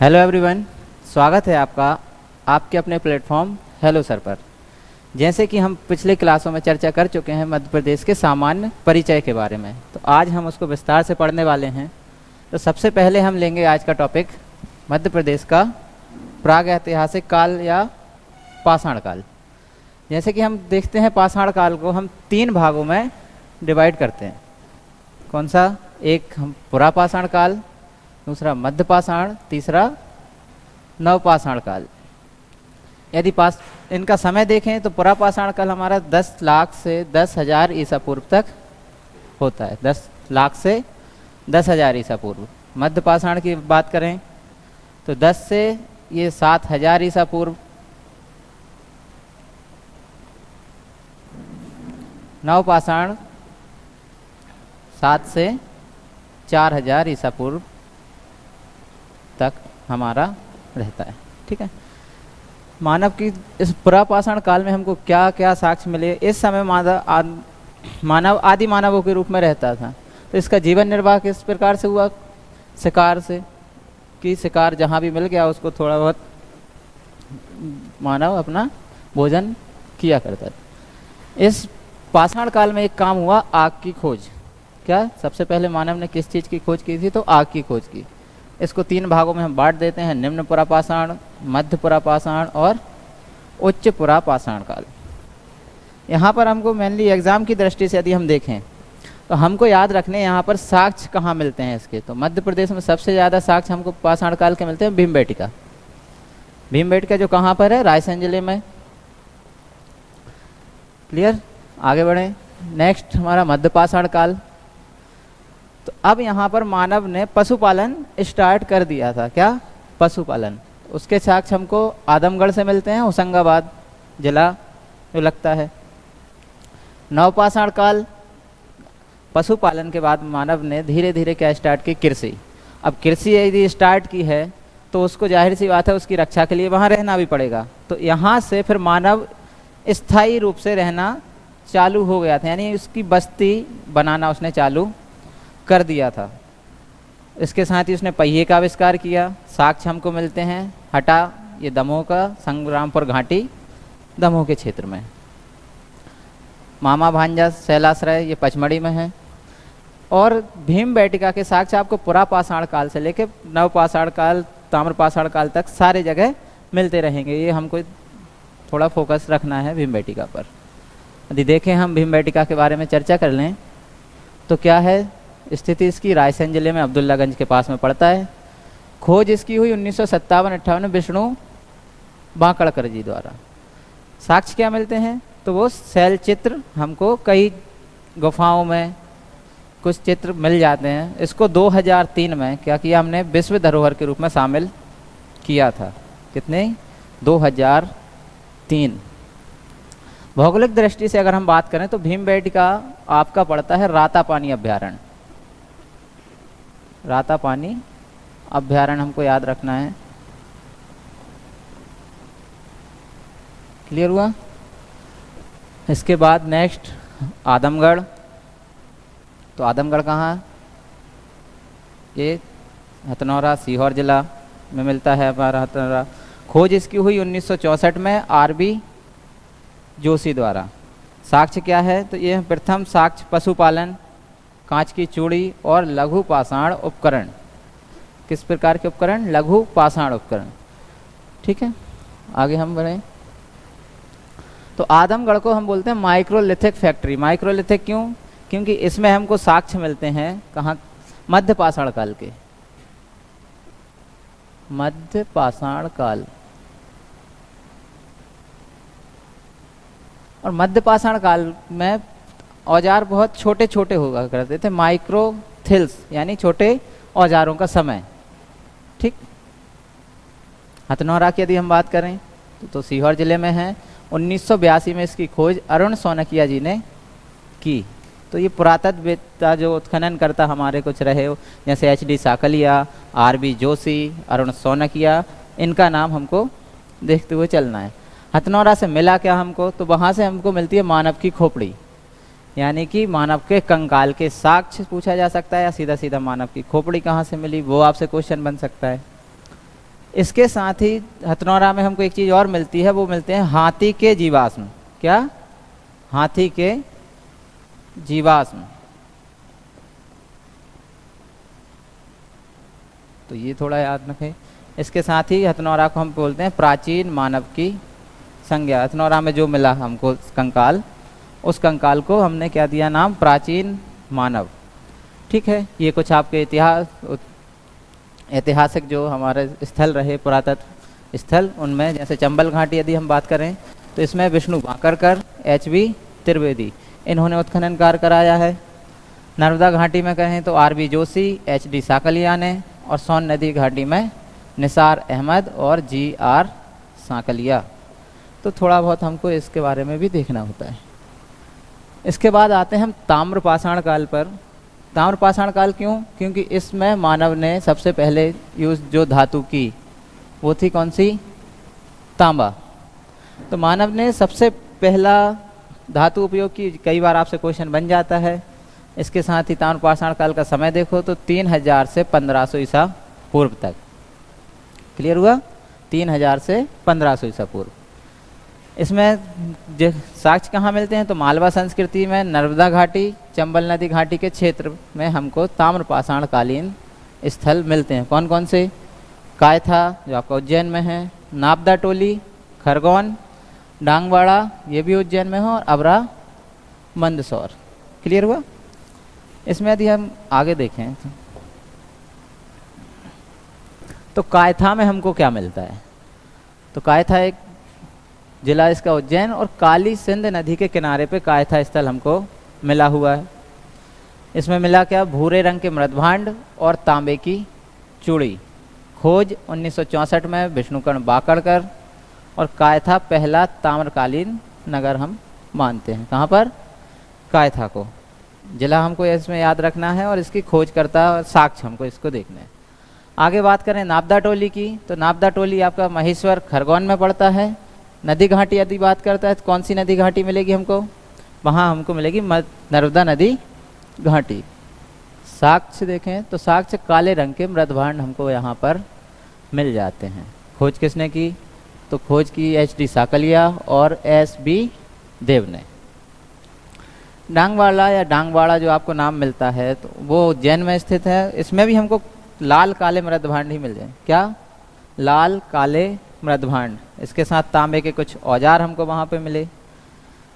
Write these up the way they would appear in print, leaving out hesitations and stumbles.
Hello everyone, स्वागत है आपका आपके अपने प्लेटफॉर्म हेलो सर पर। जैसे कि हम पिछले क्लासों में चर्चा कर चुके हैं मध्य प्रदेश के सामान्य परिचय के बारे में, तो आज हम उसको विस्तार से पढ़ने वाले हैं। तो सबसे पहले हम लेंगे आज का टॉपिक मध्य प्रदेश का प्रागैतिहासिक काल या पाषाण काल। जैसे कि हम देखते हैं पाषाण काल को हम 3 भागों में डिवाइड करते हैं। कौन सा? एक हम पुरापाषाण काल, दूसरा मध्य पाषाण, तीसरा नवपाषाण काल। यदि इनका समय देखें तो पुरापाषाण काल हमारा 10 लाख से 10,000 ईसा पूर्व तक होता है। 10 लाख से 10,000 ईसा पूर्व। मध्य पाषाण की बात करें तो 10 से ये 7,000 ईसा पूर्व। नवपाषाण 7 से 4,000 ईसा पूर्व तक हमारा रहता है। ठीक है। मानव की इस पुरापाषाण काल में हमको क्या क्या साक्ष्य मिले? इस समय मानव आदि मानवों के रूप में रहता था। तो इसका जीवन निर्वाह किस प्रकार से हुआ? शिकार से, कि शिकार जहाँ भी मिल गया उसको थोड़ा बहुत मानव अपना भोजन किया करता था। इस पाषाण काल में एक काम हुआ, आग की खोज। क्या सबसे पहले मानव ने किस चीज़ की खोज की थी? तो आग की खोज की। इसको 3 भागों में हम बांट देते हैं, निम्न पुरापाषाण, मध्य पुरापाषाण और उच्च पुरापाषाण काल। यहाँ पर हमको मेनली एग्जाम की दृष्टि से यदि हम देखें तो हमको याद रखने यहाँ पर साक्ष्य कहाँ मिलते हैं इसके। तो मध्य प्रदेश में सबसे ज़्यादा साक्ष्य हमको पाषाण काल के मिलते हैं भीमबेटका। भीमबेटका जो कहाँ पर है? रायसेन जिले में। क्लियर? आगे बढ़ें। नेक्स्ट हमारा मध्य पाषाण काल। तो अब यहाँ पर मानव ने पशुपालन स्टार्ट कर दिया था। क्या? पशुपालन। उसके साक्ष्य हमको आदमगढ़ से मिलते हैं, होशंगाबाद जिला जो लगता है। नवपाषाण काल, पशुपालन के बाद मानव ने धीरे धीरे क्या स्टार्ट की? कृषि। अब कृषि यदि स्टार्ट की है तो उसको जाहिर सी बात है उसकी रक्षा के लिए वहाँ रहना भी पड़ेगा। तो यहाँ से फिर मानव स्थायी रूप से रहना चालू हो गया था, यानी उसकी बस्ती बनाना उसने चालू कर दिया था। इसके साथ ही उसने पहिए का आविष्कार किया। साक्ष्य हमको मिलते हैं हटा, ये दमोह का, संग्रामपुर घाटी दमोह के क्षेत्र में। मामा भांजा शैलाश्रय ये पचमढ़ी में है। और भीमबेटका के साक्ष्य आपको पुरापाषाण काल से लेकर नवपाषाण काल, ताम्रपाषाण काल तक सारे जगह मिलते रहेंगे। ये हमको थोड़ा फोकस रखना है भीमबेटका पर। यदि देखें हम भीमबेटका के बारे में चर्चा कर लें तो क्या है स्थिति इसकी? रायसेन जिले में अब्दुल्लागंज के पास में पड़ता है। खोज इसकी हुई 1957-58 विष्णु बांकड़कर जी द्वारा। साक्ष्य क्या मिलते हैं? तो वो शैल चित्र हमको कई गुफाओं में कुछ चित्र मिल जाते हैं। इसको 2003 में क्या किया हमने? विश्व धरोहर के रूप में शामिल किया था। कितने? 2003। भौगोलिक दृष्टि से अगर हम बात करें तो भीमबेटका आपका पड़ता है रातापानी अभ्यारण्य। रातापानी अभ्यारण्य हमको याद रखना है। क्लियर हुआ? इसके बाद नेक्स्ट आदमगढ़। तो आदमगढ़ कहाँ? ये हथनौरा सीहोर जिला में मिलता है हमारा हथनौरा। खोज इसकी हुई 1964 में आरबी जोशी द्वारा। साक्ष्य क्या है? तो ये प्रथम साक्ष्य पशुपालन, कांच की चूड़ी और लघु पाषाण उपकरण। किस प्रकार के उपकरण? लघु पाषाण उपकरण। ठीक है, आगे हम बढ़ें। तो आदमगढ़ को हम बोलते हैं माइक्रोलिथिक फैक्ट्री। माइक्रोलिथिक क्यों? क्योंकि इसमें हमको साक्ष्य मिलते हैं कहाँ? मध्य पाषाण काल के। मध्य पाषाण काल। और मध्य पाषाण काल में औजार बहुत छोटे छोटे हुआ करते थे, माइक्रोथिल्स, यानी छोटे औजारों का समय। ठीक। हथनौरा की यदि हम बात करें तो सीहोर जिले में है। 1982 में इसकी खोज अरुण सोनकिया जी ने की। तो ये पुरातत्ववेत्ता जो उत्खनन करता हमारे कुछ रहे हो, जैसे HD साकलिया, RB जोशी, अरुण सोनकिया, इनका नाम हमको देखते हुए चलना है। हथनौरा से मिला क्या हमको? तो वहाँ से हमको मिलती है मानव की खोपड़ी, यानी कि मानव के कंकाल के साक्ष्य पूछा जा सकता है, या सीधा सीधा मानव की खोपड़ी कहाँ से मिली वो आपसे क्वेश्चन बन सकता है। इसके साथ ही हथनौरा में हमको एक चीज़ और मिलती है, वो मिलते हैं हाथी के जीवाश्म। क्या? हाथी के जीवाश्म। तो ये थोड़ा याद रखें। इसके साथ ही हथनौरा को हम बोलते हैं प्राचीन मानव की संज्ञा। हथनौरा में जो मिला हमको कंकाल, उस कंकाल को हमने क्या दिया नाम? प्राचीन मानव। ठीक है, ये कुछ आपके ऐतिहासिक जो हमारे स्थल रहे, पुरातत्व स्थल, उनमें जैसे चंबल घाटी यदि हम बात करें तो इसमें विष्णु भाकरकर, एच.बी. त्रिवेदी, इन्होंने उत्खनन कार्य कराया है। नर्मदा घाटी में कहें तो आर.बी. जोशी, एच.डी. साकलिया ने, और सोन नदी घाटी में निसार अहमद और जी.आर. साकलिया। तो थोड़ा बहुत हमको इसके बारे में भी देखना होता है। इसके बाद आते हैं हम ताम्रपाषाण काल पर। ताम्रपाषाण काल क्यों? क्योंकि इसमें मानव ने सबसे पहले यूज जो धातु की, वो थी कौन सी? तांबा। तो मानव ने सबसे पहला धातु उपयोग की। कई बार आपसे क्वेश्चन बन जाता है। इसके साथ ही ताम्रपाषाण काल का समय देखो तो 3000 से 1500 ईसा पूर्व तक। क्लियर हुआ? 3000 से 1500 ईसा पूर्व। इसमें साक्ष्य कहाँ मिलते हैं? तो मालवा संस्कृति में नर्मदा घाटी, चंबल नदी घाटी के क्षेत्र में हमको ताम्रपाषाण कालीन स्थल मिलते हैं। कौन कौन से? कायथा जो आपका उज्जैन में है, नापदा टोली, खरगोन, डांगवाड़ा ये भी उज्जैन में है, और अबरा मंदसौर। क्लियर हुआ? इसमें यदि हम आगे देखें तो कायथा में हमको क्या मिलता है? तो कायथा एक जिला इसका उज्जैन, और काली सिंध नदी के किनारे पे कायथा स्थल हमको मिला हुआ है। इसमें मिला क्या? भूरे रंग के मृदभांड और तांबे की चूड़ी। खोज 1964 में विष्णुकर्ण बाकड़कर, और कायथा पहला ताम्रकालीन नगर हम मानते हैं। कहाँ पर? कायथा को। जिला हमको इसमें याद रखना है, और इसकी खोजकर्ता और साक्ष्य हमको इसको देखना है। आगे बात करें नापदा टोली की, तो नापदा टोली आपका महेश्वर खरगोन में पड़ता है। नदी घाटी यदि बात करता है तो कौन सी नदी घाटी मिलेगी हमको? वहाँ हमको मिलेगी नर्मदा नदी घाटी। साक्ष्य देखें तो साक्ष्य काले रंग के मृदभांड हमको यहाँ पर मिल जाते हैं। खोज किसने की? तो खोज की एच.डी. साकलिया और एस.बी. देव ने। डांगवाड़ा या डांगवाड़ा जो आपको नाम मिलता है तो वो उज्जैन में स्थित है। इसमें भी हमको लाल काले मृदभांड ही मिल जाए। क्या? लाल काले मृदभांड। इसके साथ तांबे के कुछ औजार हमको वहाँ पे मिले।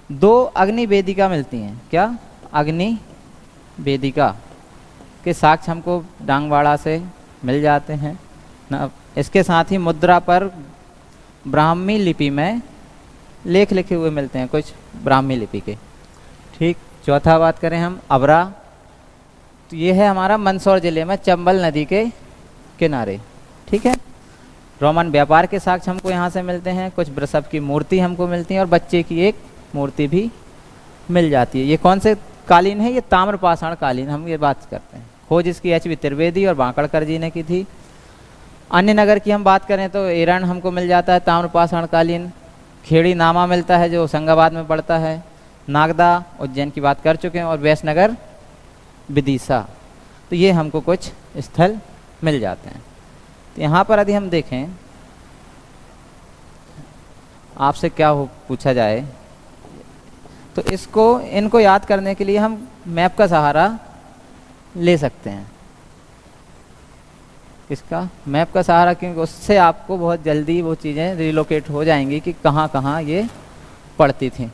2 अग्नि वेदिका मिलती हैं। क्या? अग्नि वेदिका के साक्ष्य हमको डांगवाड़ा से मिल जाते हैं ना। इसके साथ ही मुद्रा पर ब्राह्मी लिपि में लेख लिखे हुए मिलते हैं, कुछ ब्राह्मी लिपि के। ठीक। चौथा बात करें हम अबरा, तो ये है हमारा मंदसौर जिले में चंबल नदी के किनारे। ठीक है। रोमन व्यापार के साक्ष्य हमको यहाँ से मिलते हैं। कुछ वृषभ की मूर्ति हमको मिलती है, और बच्चे की एक मूर्ति भी मिल जाती है। ये कौन से कालीन है? ये ताम्रपाषाण कालीन हम ये बात करते हैं। खोज इसकी एच.बी. त्रिवेदी और बांकड़कर जी ने की थी। अन्य नगर की हम बात करें तो एरण हमको मिल जाता है ताम्रपाषाण कालीन। खेड़ी नामा मिलता है जो होशंगाबाद में पड़ता है। नागदा उज्जैन की बात कर चुके हैं, और वैसनगर विदिशा। तो ये हमको कुछ स्थल मिल जाते हैं। तो यहाँ पर यदि हम देखें, आपसे क्या हो पूछा जाए तो इनको याद करने के लिए हम मैप का सहारा ले सकते हैं। इसका मैप का सहारा, क्योंकि उससे आपको बहुत जल्दी वो चीज़ें रिलोकेट हो जाएंगी कि कहाँ कहाँ ये पड़ती थी।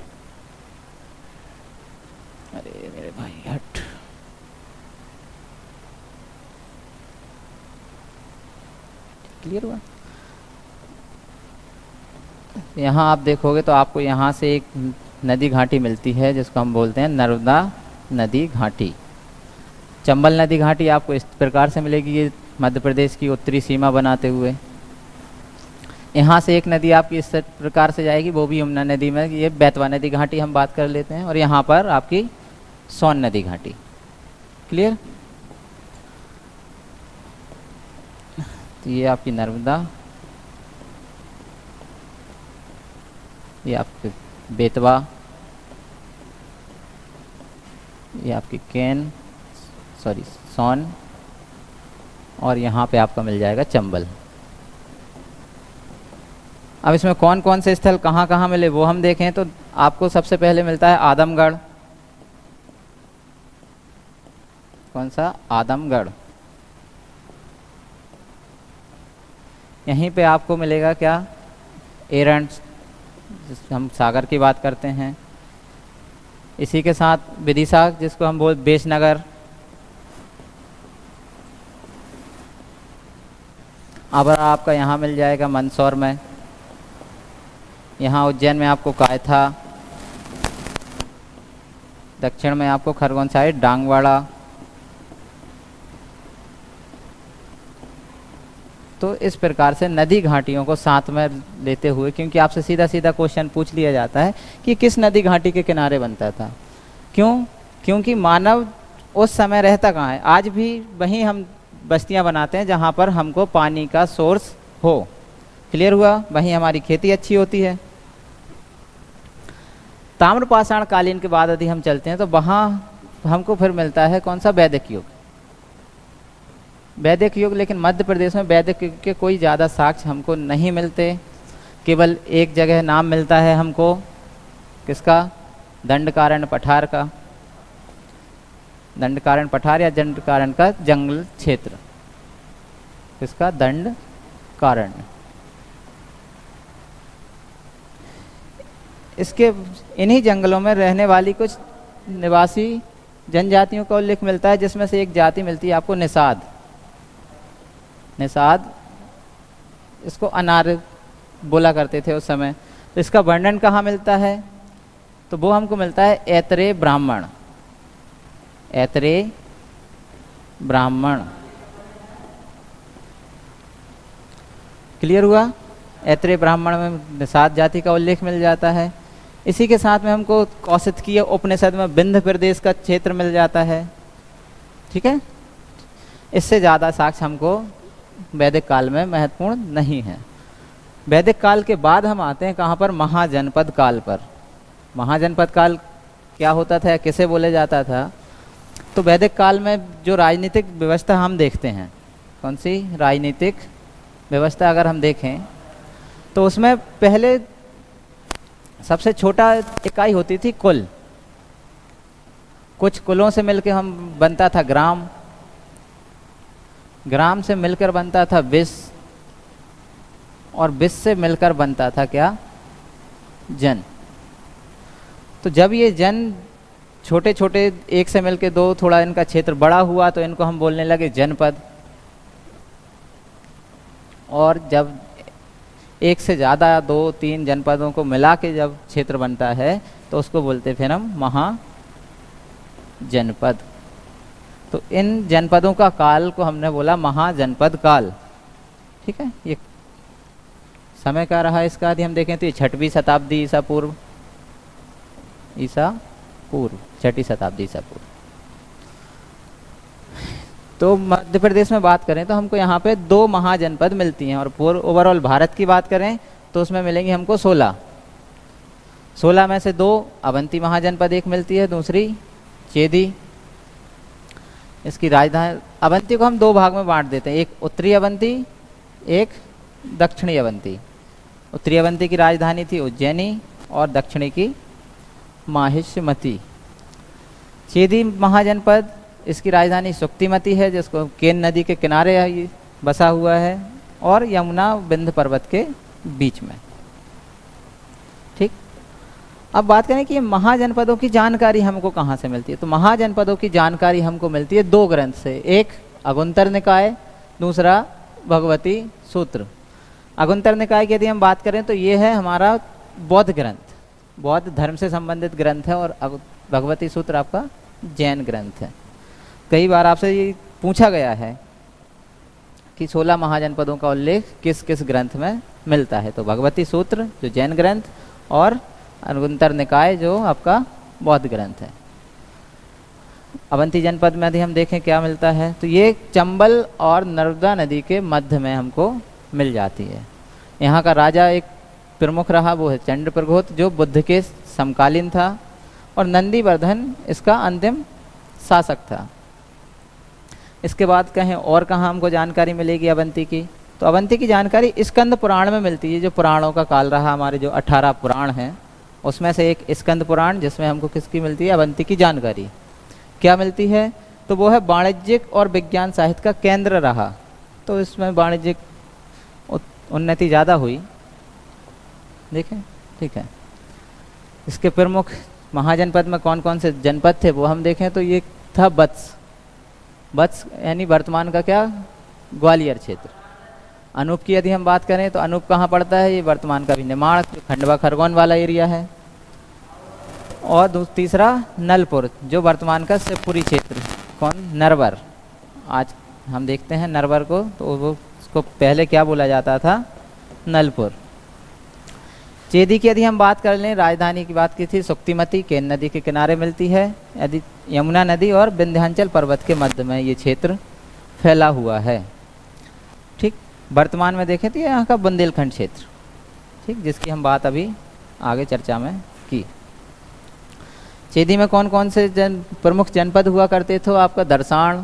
अरे मेरे भाई हट। क्लियर हुआ? यहाँ आप देखोगे तो आपको यहाँ से एक नदी घाटी मिलती है जिसको हम बोलते हैं नर्मदा नदी घाटी। चंबल नदी घाटी आपको इस प्रकार से मिलेगी, ये मध्य प्रदेश की उत्तरी सीमा बनाते हुए। यहाँ से एक नदी आपकी इस प्रकार से जाएगी, वो भी यमुना नदी में, ये बेतवा नदी घाटी हम बात कर लेते हैं। और यहाँ पर आपकी सोन नदी घाटी। क्लियर? तो ये आपकी नर्मदा, ये आपके बेतवा, ये आपकी सोन, और यहाँ पे आपका मिल जाएगा चंबल। अब इसमें कौन कौन से स्थल कहाँ कहाँ मिले वो हम देखें तो आपको सबसे पहले मिलता है आदमगढ़। कौन सा? आदमगढ़। यहीं पे आपको मिलेगा क्या? एरंड, हम सागर की बात करते हैं। इसी के साथ विदिशा जिसको हम बोल बेशनगर। अब आपका यहाँ मिल जाएगा मंदसौर में। यहाँ उज्जैन में आपको कायथा। दक्षिण में आपको खरगोन साइड डांगवाड़ा। तो इस प्रकार से नदी घाटियों को साथ में लेते हुए, क्योंकि आपसे सीधा सीधा क्वेश्चन पूछ लिया जाता है कि किस नदी घाटी के किनारे बनता था। क्यों? क्योंकि मानव उस समय रहता कहाँ है? आज भी वहीं हम बस्तियां बनाते हैं जहाँ पर हमको पानी का सोर्स हो। क्लियर हुआ? वहीं हमारी खेती अच्छी होती है। ताम्रपाषाण कालीन के बाद यदि हम चलते हैं तो वहाँ हमको फिर मिलता है कौन सा? वैदिक युग। वैदिक युग, लेकिन मध्य प्रदेश में वैदिक युग के कोई ज़्यादा साक्ष्य हमको नहीं मिलते। केवल एक जगह नाम मिलता है हमको, किसका? दंडकारण्य पठार का। दंडकारण्य पठार या दंडकारण्य का जंगल क्षेत्र, किसका? दंडकारण्य। इसके इन्हीं जंगलों में रहने वाली कुछ निवासी जनजातियों का उल्लेख मिलता है, जिसमें से एक जाति मिलती है आपको निषाद। निषाद, इसको अनार बोला करते थे उस समय। तो इसका वर्णन कहाँ मिलता है? तो वो हमको मिलता है ऐतरेय ब्राह्मण। ऐतरेय ब्राह्मण। क्लियर हुआ? ऐतरेय ब्राह्मण में निषाद जाति का उल्लेख मिल जाता है। इसी के साथ में हमको कौशितकीय उपनिषद में विंध्य प्रदेश का क्षेत्र मिल जाता है। ठीक है, इससे ज़्यादा साक्ष्य हमको वैदिक काल में महत्वपूर्ण नहीं है। वैदिक काल के बाद हम आते हैं कहाँ पर? महाजनपद काल पर। महाजनपद काल क्या होता था, किसे बोले जाता था? तो वैदिक काल में जो राजनीतिक व्यवस्था हम देखते हैं, कौन सी राजनीतिक व्यवस्था अगर हम देखें तो उसमें पहले सबसे छोटा इकाई होती थी कुल। कुछ कुलों से मिलकर हम बनता था ग्राम। ग्राम से मिलकर बनता था विस, और विस से मिलकर बनता था क्या? जन। तो जब ये जन छोटे छोटे एक से मिलकर दो, थोड़ा इनका क्षेत्र बड़ा हुआ तो इनको हम बोलने लगे जनपद। और जब एक से ज़्यादा 2-3 जनपदों को मिला के जब क्षेत्र बनता है तो उसको बोलते फिर हम महाजनपद। तो इन जनपदों का काल को हमने बोला महाजनपद काल। ठीक है, ये समय का रहा। इसका यदि हम देखें तो ये 6वीं शताब्दी ईसा पूर्व। ईसा पूर्व 6वीं शताब्दी ईसा पूर्व। तो मध्य प्रदेश में बात करें तो हमको यहाँ पे 2 महाजनपद मिलती हैं, और पूर्व ओवरऑल भारत की बात करें तो उसमें मिलेंगी हमको 16 में से 2 अवंती महाजनपद एक मिलती है, दूसरी चेदी। इसकी राजधानी अवंती को हम 2 भाग में बांट देते हैं, एक उत्तरी अवंती, एक दक्षिणी अवंती। उत्तरी अवंती की राजधानी थी उज्जैनी और दक्षिणी की माहिष्मती। चेदी महाजनपद, इसकी राजधानी सुक्तिमती है, जिसको केन नदी के किनारे बसा हुआ है और यमुना विंध्य पर्वत के बीच में। ठीक, अब बात करें कि ये महाजनपदों की जानकारी हमको कहाँ से मिलती है। तो महाजनपदों की जानकारी हमको मिलती है 2 ग्रंथ से, एक अगुंतर निकाय, दूसरा भगवती सूत्र। अगुंतर निकाय की यदि हम बात करें तो ये है हमारा बौद्ध ग्रंथ, बौद्ध धर्म से संबंधित ग्रंथ है, और भगवती सूत्र आपका जैन ग्रंथ है। कई बार आपसे ये पूछा गया है कि 16 महाजनपदों का उल्लेख किस किस ग्रंथ में मिलता है। तो भगवती सूत्र जो जैन ग्रंथ, और अगुंतर निकाय जो आपका बौद्ध ग्रंथ है। अवंती जनपद में यदि हम देखें क्या मिलता है, तो ये चंबल और नर्मदा नदी के मध्य में हमको मिल जाती है। यहाँ का राजा एक प्रमुख रहा, वो है चंद्रप्रघोत, जो बुद्ध के समकालीन था, और नंदीवर्धन इसका अंतिम शासक था। इसके बाद कहें और कहाँ हमको जानकारी मिलेगी अवंती की, तो अवंती की जानकारी स्कंद पुराण में मिलती है। जो पुराणों का काल रहा, हमारे जो 18 पुराण हैं उसमें से एक स्कंद पुराण, जिसमें हमको किसकी मिलती है, अवंती की जानकारी। क्या मिलती है, तो वो है वाणिज्यिक और विज्ञान साहित्य का केंद्र रहा। तो इसमें वाणिज्यिक उन्नति ज़्यादा हुई, देखें, ठीक है। इसके प्रमुख महाजनपद में कौन कौन से जनपद थे वो हम देखें तो ये था वत्स। वत्स यानी वर्तमान का क्या, ग्वालियर क्षेत्र। अनूप की यदि हम बात करें तो अनूप कहाँ पड़ता है, ये वर्तमान का भी निमाड़, खंडवा खरगोन वाला एरिया है। और तीसरा नलपुर, जो वर्तमान का शिवपुरी क्षेत्र, कौन, नरवर। आज हम देखते हैं नरवर को, तो वो उसको पहले क्या बोला जाता था, नलपुर। चेदी की यदि हम बात कर लें, राजधानी की बात की थी, सुक्तिमती केन नदी के किनारे मिलती है। यदि यमुना नदी और विंध्याचल पर्वत के मध्य में ये क्षेत्र फैला हुआ है, ठीक। वर्तमान में देखें तो ये यहाँ का बुंदेलखंड क्षेत्र, ठीक, जिसकी हम बात अभी आगे चर्चा में की। चेदी में कौन कौन से प्रमुख जनपद हुआ करते थे, आपका दरसाण,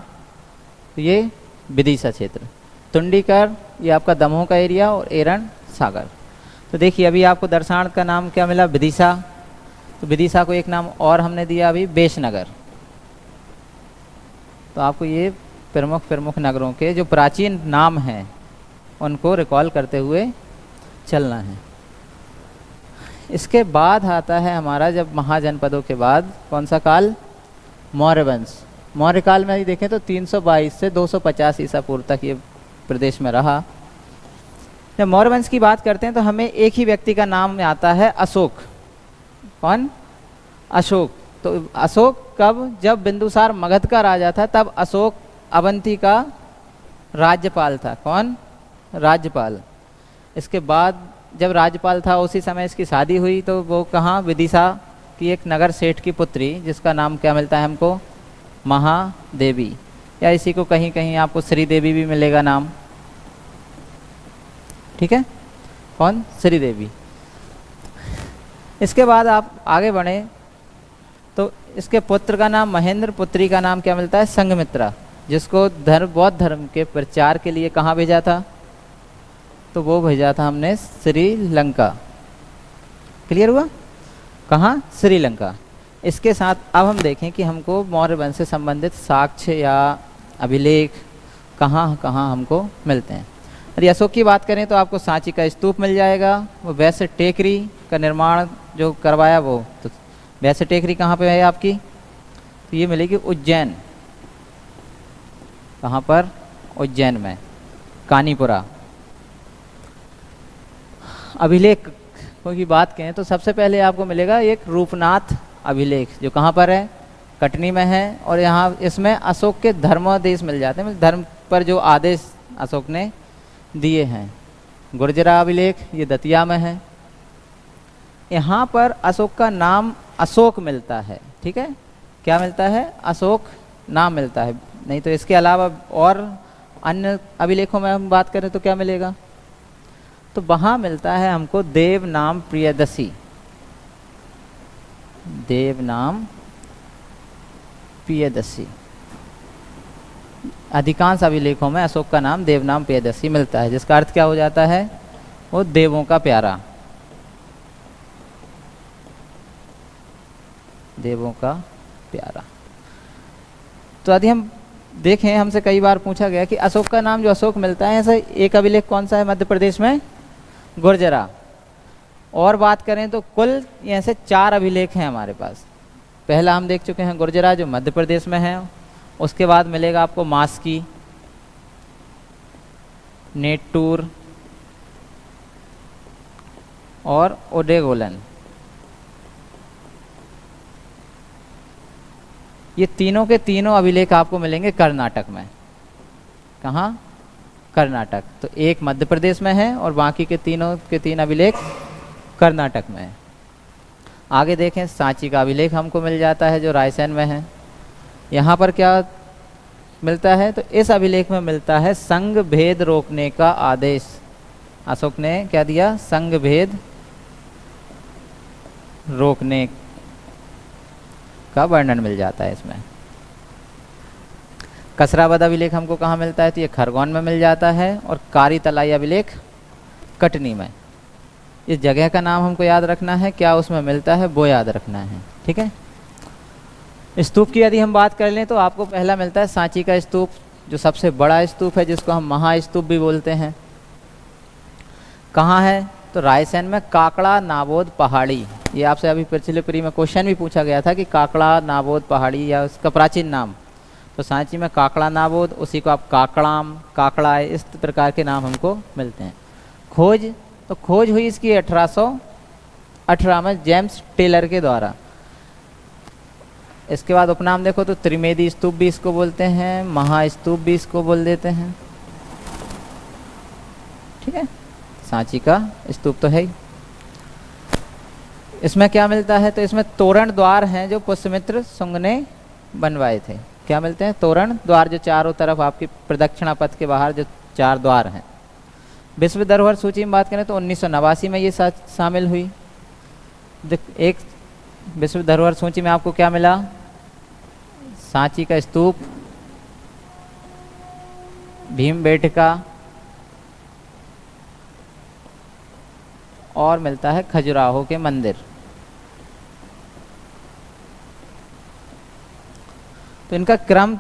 ये विदिशा क्षेत्र, तुंडीकर ये आपका दमोह का एरिया, और एरण सागर। तो देखिए अभी आपको दरसाण का नाम क्या मिला, विदिशा। तो विदिशा को एक नाम और हमने दिया अभी, बेशनगर। तो आपको ये प्रमुख नगरों के जो प्राचीन नाम हैं उनको रिकॉल करते हुए चलना है। इसके बाद आता है हमारा, जब महाजनपदों के बाद कौन सा काल, मौर्य वंश। मौर्य काल में देखें तो 322 से 250 ईसा पूर्व तक ये प्रदेश में रहा। जब मौर्य वंश की बात करते हैं तो हमें एक ही व्यक्ति का नाम में आता है, अशोक। कौन, अशोक। तो अशोक कब, जब बिंदुसार मगध का राजा था तब अशोक अवंती का राज्यपाल था। कौन, राज्यपाल। इसके बाद जब राज्यपाल था उसी समय इसकी शादी हुई, तो वो कहाँ, विदिशा की एक नगर सेठ की पुत्री, जिसका नाम क्या मिलता है हमको, महादेवी, या इसी को कहीं कहीं आपको श्रीदेवी भी मिलेगा नाम, ठीक है, कौन, श्रीदेवी। इसके बाद आप आगे बढ़े तो इसके पुत्र का नाम महेंद्र, पुत्री का नाम क्या मिलता है, संघमित्रा, जिसको बौद्ध धर्म के प्रचार के लिए कहाँ भेजा था, तो वो भेजा था हमने श्रीलंका। क्लियर हुआ, कहाँ, श्रीलंका। इसके साथ अब हम देखें कि हमको मौर्य वंश से संबंधित साक्ष्य या अभिलेख कहाँ कहाँ हमको मिलते हैं। यदि अशोक की बात करें तो आपको सांची का स्तूप मिल जाएगा। वो वैसे टेकरी का निर्माण जो करवाया वो, तो वैसे टेकरी कहाँ पे है आपकी, तो ये मिलेगी उज्जैन। कहाँ पर, उज्जैन में, कानीपुरा। अभिलेख की बात करें तो सबसे पहले आपको मिलेगा एक रूपनाथ अभिलेख, जो कहाँ पर है, कटनी में है। और यहाँ इसमें अशोक के धर्मादेश मिल जाते हैं, धर्म पर जो आदेश अशोक ने दिए हैं। गुर्जरा अभिलेख ये दतिया में है। यहाँ पर अशोक का नाम अशोक मिलता है, ठीक है, क्या मिलता है, अशोक नाम मिलता है। नहीं तो इसके अलावा और अन्य अभिलेखों में हम बात करें तो क्या मिलेगा, तो वहाँ मिलता है हमको देव नाम प्रियदसी। देव नाम प्रियदसी, अधिकांश अभिलेखों में अशोक का नाम देवनाम प्रियदसी मिलता है, जिसका अर्थ क्या हो जाता है, वो देवों का प्यारा, देवों का प्यारा। तो यदि हम देखें, हमसे कई बार पूछा गया कि अशोक का नाम जो अशोक मिलता है, ऐसा एक अभिलेख कौन सा है मध्य प्रदेश में, गुर्जरा। और बात करें तो कुल ऐसे 4 अभिलेख हैं हमारे पास। पहला हम देख चुके हैं गुर्जरा, जो मध्य प्रदेश में है। उसके बाद मिलेगा आपको मास्की, नेटूर और ओडेगोलन। ये तीनों के तीनों अभिलेख आपको मिलेंगे कर्नाटक में। कहाँ, कर्नाटक। तो एक मध्य प्रदेश में है और बाकी के तीनों के 3 अभिलेख कर्नाटक में है। आगे देखें, सांची का अभिलेख हमको मिल जाता है जो रायसेन में है। यहाँ पर क्या मिलता है, तो इस अभिलेख में मिलता है संघ भेद रोकने का आदेश। अशोक ने क्या दिया, संघ भेद रोकने का वर्णन मिल जाता है इसमें। कसरावद अभिलेख हमको कहाँ मिलता है, तो ये खरगोन में मिल जाता है, और कारी तलाई अभिलेख कटनी में। इस जगह का नाम हमको याद रखना है, क्या उसमें मिलता है वो याद रखना है, ठीक है। स्तूप की यदि हम बात कर लें तो आपको पहला मिलता है सांची का स्तूप, जो सबसे बड़ा स्तूप है, जिसको हम महास्तूप भी बोलते हैं। कहाँ है, तो रायसेन में काकड़ा नाबोद पहाड़ी। ये आपसे अभी पिछले प्री में क्वेश्चन भी पूछा गया था कि काकड़ा नाबोद पहाड़ी या उसका प्राचीन नाम, तो सांची में काकड़ा नाबोद, उसी को आप काकड़ाम, काकड़ाए, इस प्रकार के नाम हमको मिलते हैं। खोज, तो खोज हुई इसकी 1818 में जेम्स टेलर के द्वारा। इसके बाद उपनाम देखो तो त्रिवेदी स्तूप भी इसको बोलते हैं, महास्तूप भी इसको बोल देते हैं, ठीक है। सांची का स्तूप तो है ही। इसमें क्या मिलता है, तो इसमें तोरण द्वार हैं जो पुष्यमित्र शुंग ने बनवाए थे। क्या मिलते हैं, तोरण द्वार, जो चारों तरफ आपकी प्रदक्षिणा पथ के बाहर जो 4 द्वार हैं। विश्व धरोहर सूची में बात करें तो 1989 में ये शामिल हुई। एक विश्व धरोहर सूची में आपको क्या मिला, सांची का स्तूप, भीमबेटका, और मिलता है खजुराहो के मंदिर। तो इनका क्रम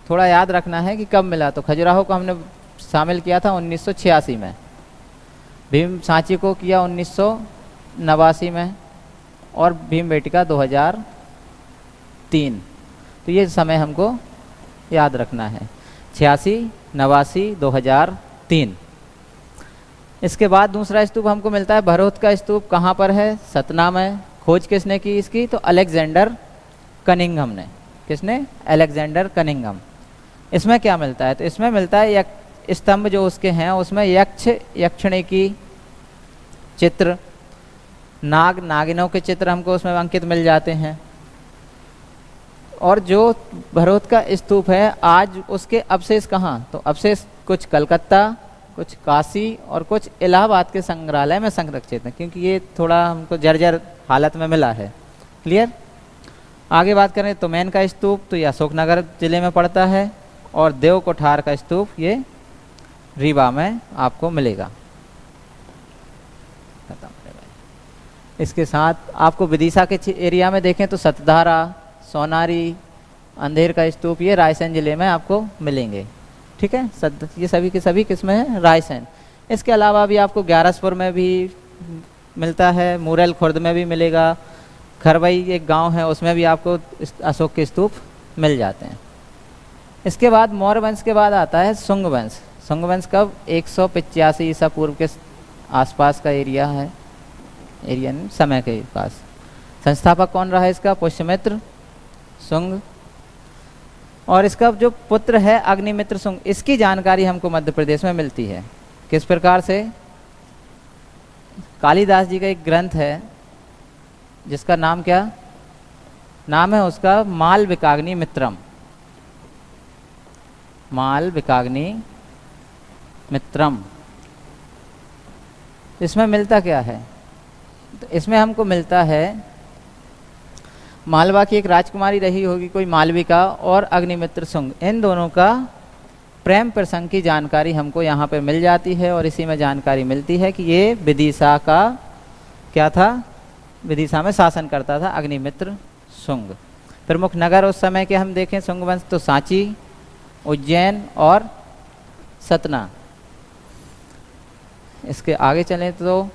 थोड़ा याद रखना है कि कब मिला। तो खजुराहो को हमने शामिल किया था 1986 में, भीम सांची को किया 1989 में, और भीमबेटका 2003। तो ये समय हमको याद रखना है, 86, 89, 2003। इसके बाद दूसरा स्तूप हमको मिलता है भरोत का स्तूप। कहाँ पर है, सतना में। खोज किसने की इसकी, तो अलेक्जेंडर कनिंघम ने। किसने, अलेक्जेंडर कनिंघम। इसमें क्या मिलता है, तो इसमें मिलता है स्तंभ जो उसके हैं, उसमें यक्ष यक्षिणी की चित्र, नाग नागिनों के चित्र हमको उसमें अंकित मिल जाते हैं। और जो भरोत का स्तूप है, आज उसके अवशेष कहाँ, तो अवशेष कुछ कलकत्ता, कुछ काशी और कुछ इलाहाबाद के संग्रहालय में संरक्षित हैं, क्योंकि ये थोड़ा हमको जर्जर हालत में मिला है। क्लियर। आगे बात करें तो मैन का स्तूप, तो ये अशोकनगर जिले में पड़ता है, और देव कोठार का स्तूप ये रीवा में आपको मिलेगा। इसके साथ आपको विदिशा के एरिया में देखें तो सतधारा, सोनारी, अंधेर का स्तूप ये रायसेन जिले में आपको मिलेंगे, ठीक है। ये सभी के सभी किस्में हैं रायसेन। इसके अलावा भी आपको ग्यारसपुर में भी मिलता है, मुरैल खुर्द में भी मिलेगा, खरवई एक गांव है उसमें भी आपको अशोक के स्तूप मिल जाते हैं। इसके बाद मौर्य वंश के बाद आता है शुंग वंश। शुंग वंश कब, 185 ईसा पूर्व के आसपास का एरिया है, एरिया समय के पास। संस्थापक कौन रहा है इसका, पुष्यमित्र शुंग, और इसका जो पुत्र है अग्निमित्र शुंग। इसकी जानकारी हमको मध्य प्रदेश में मिलती है। किस प्रकार से, कालिदास जी का एक ग्रंथ है जिसका नाम क्या नाम है उसका, मालविकाग्नि मित्रम। मालविकाग्नि मित्रम। इसमें मिलता क्या है, तो इसमें हमको मिलता है मालवा की एक राजकुमारी रही होगी कोई मालविका, और अग्निमित्र शुंग, इन दोनों का प्रेम प्रसंग की जानकारी हमको यहाँ पे मिल जाती है। और इसी में जानकारी मिलती है कि ये विदिशा का क्या था, विदिशा में शासन करता था अग्निमित्र शुंग। प्रमुख नगर उस समय के हम देखें शुंग वंश, तो सांची, उज्जैन और सतना। इसके आगे चलें तो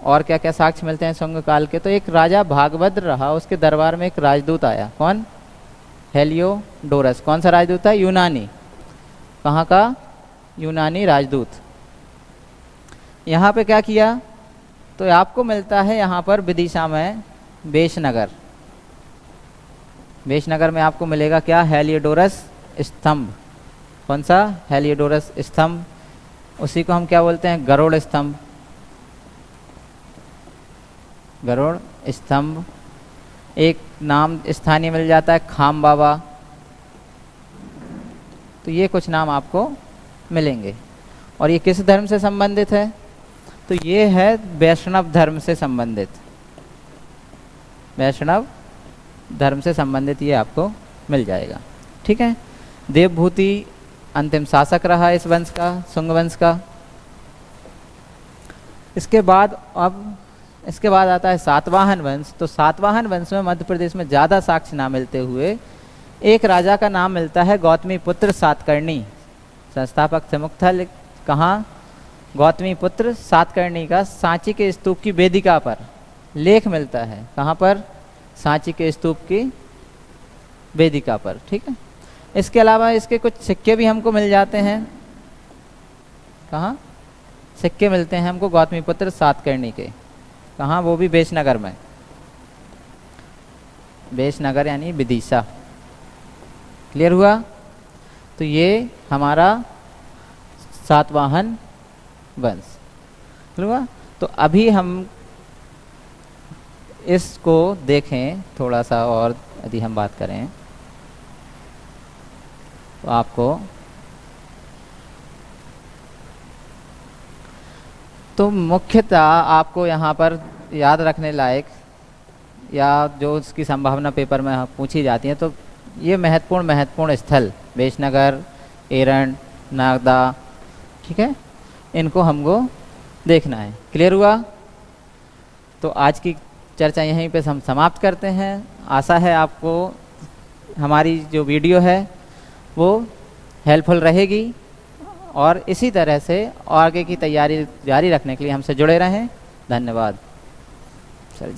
और क्या क्या साक्ष्य मिलते हैं शुंग काल के, तो एक राजा भागभद्र रहा, उसके दरबार में एक राजदूत आया। कौन, हेलियोडोरस। कौन सा राजदूत था, यूनानी। कहाँ का, यूनानी राजदूत। यहाँ पे क्या किया, तो आपको मिलता है यहाँ पर विदिशा में बेशनगर। बेशनगर में आपको मिलेगा क्या, हेलियोडोरस स्तंभ। कौन सा, हेलियोडोरस स्तंभ। उसी को हम क्या बोलते हैं, गरुड़ स्तंभ। गरुड़ स्तंभ। एक नाम स्थानीय मिल जाता है खाम बाबा। तो ये कुछ नाम आपको मिलेंगे। और ये किस धर्म से संबंधित है, तो ये है वैष्णव धर्म से संबंधित। वैष्णव धर्म से संबंधित ये आपको मिल जाएगा, ठीक है। देवभूति अंतिम शासक रहा इस वंश का, शुंग वंश का। इसके बाद आता है सातवाहन वंश। तो सातवाहन वंश में मध्य प्रदेश में ज़्यादा साक्ष्य ना मिलते हुए एक राजा का नाम मिलता है गौतमी पुत्र सातकर्णी। संस्थापक से मुक्त था, कहाँ? गौतमी पुत्र सातकर्णी का सांची के स्तूप की वेदिका पर लेख मिलता है। कहाँ पर? सांची के स्तूप की वेदिका पर। ठीक है। इसके अलावा इसके कुछ सिक्के भी हमको मिल जाते हैं। कहाँ सिक्के मिलते हैं हमको गौतमी पुत्र सातकर्णी के? कहाँ? वो भी बेशनगर में। बेशनगर यानी विदिशा। क्लियर हुआ? तो ये हमारा सातवाहन वंश। क्लियर हुआ? तो अभी हम इसको देखें थोड़ा सा और, यदि हम बात करें तो आपको तो मुख्यतः आपको यहाँ पर याद रखने लायक या जो उसकी संभावना पेपर में पूछी जाती है, तो ये महत्वपूर्ण स्थल बेशनगर, एरंड, नागदा, ठीक है, इनको हमको देखना है। क्लियर हुआ? तो आज की चर्चा यहीं पे हम समाप्त करते हैं। आशा है आपको हमारी जो वीडियो है वो हेल्पफुल रहेगी और इसी तरह से आगे की तैयारी जारी रखने के लिए हमसे जुड़े रहें। धन्यवाद।